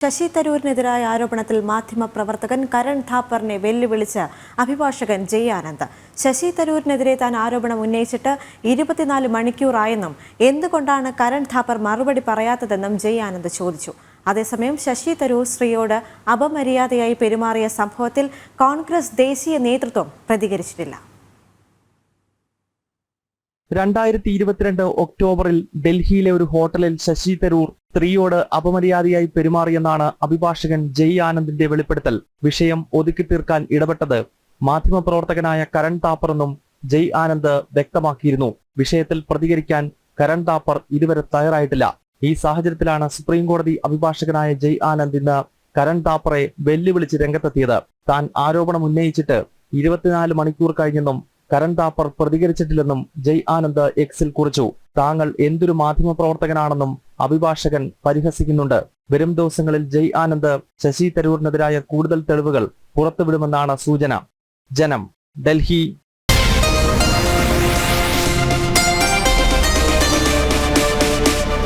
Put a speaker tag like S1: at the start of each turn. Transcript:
S1: ശശി തരൂരിനെതിരായ ആരോപണത്തിൽ മാധ്യമപ്രവർത്തകൻ കരൺ ഥാപ്പറിനെ വെല്ലുവിളിച്ച് അഭിഭാഷകൻ ജയ് ആനന്ദ്. ശശി തരൂരിനെതിരെ താൻ ആരോപണം ഉന്നയിച്ചിട്ട് 24 മണിക്കൂറായെന്നും എന്തുകൊണ്ടാണ് കരൺ ഥാപ്പർ മറുപടി പറയാത്തതെന്നും ജയ് ആനന്ദ് ചോദിച്ചു. അതേസമയം ശശി തരൂർ സ്ത്രീയോട് അപമര്യാദയായി പെരുമാറിയ സംഭവത്തിൽ കോൺഗ്രസ് ദേശീയ നേതൃത്വം പ്രതികരിച്ചിട്ടില്ല.
S2: 2022 ഒക്ടോബറിൽ ഡൽഹിയിലെ ഒരു ഹോട്ടലിൽ ശശി തരൂർ സ്ത്രീയോട് അപമര്യാദയായി പെരുമാറിയെന്നാണ് അഭിഭാഷകൻ ജയ് ആനന്ദിന്റെ വെളിപ്പെടുത്തൽ. വിഷയം ഒതുക്കി തീർക്കാൻ ഇടപെട്ടത് മാധ്യമപ്രവർത്തകനായ കരൺ താപ്പറെന്നും ജയ് ആനന്ദ് വ്യക്തമാക്കിയിരുന്നു. വിഷയത്തിൽ പ്രതികരിക്കാൻ കരൺ താപ്പർ ഇതുവരെ തയ്യാറായിട്ടില്ല. ഈ സാഹചര്യത്തിലാണ് സുപ്രീം കോടതി അഭിഭാഷകനായ ജയ് ആനന്ദ് ഇന്ന് കരൺ താപ്പറെ വെല്ലുവിളിച്ച് രംഗത്തെത്തിയത്. താൻ ആരോപണം ഉന്നയിച്ചിട്ട് 24 മണിക്കൂർ കഴിഞ്ഞെന്നും കരൺ താപ്പർ പ്രതികരിച്ചിട്ടില്ലെന്നും ജയ് ആനന്ദ് എക്സിൽ കുറിച്ചു. താങ്കൾ എന്തൊരു മാധ്യമപ്രവർത്തകനാണെന്നും അഭിഭാഷകൻ പരിഹസിക്കുന്നുണ്ട്. വരും ദിവസങ്ങളിൽ ജയ് ആനന്ദ് ശശി തരൂരിനെതിരായ കൂടുതൽ തെളിവുകൾ പുറത്തുവിടുമെന്നാണ് സൂചന. ജനം, ഡൽഹി.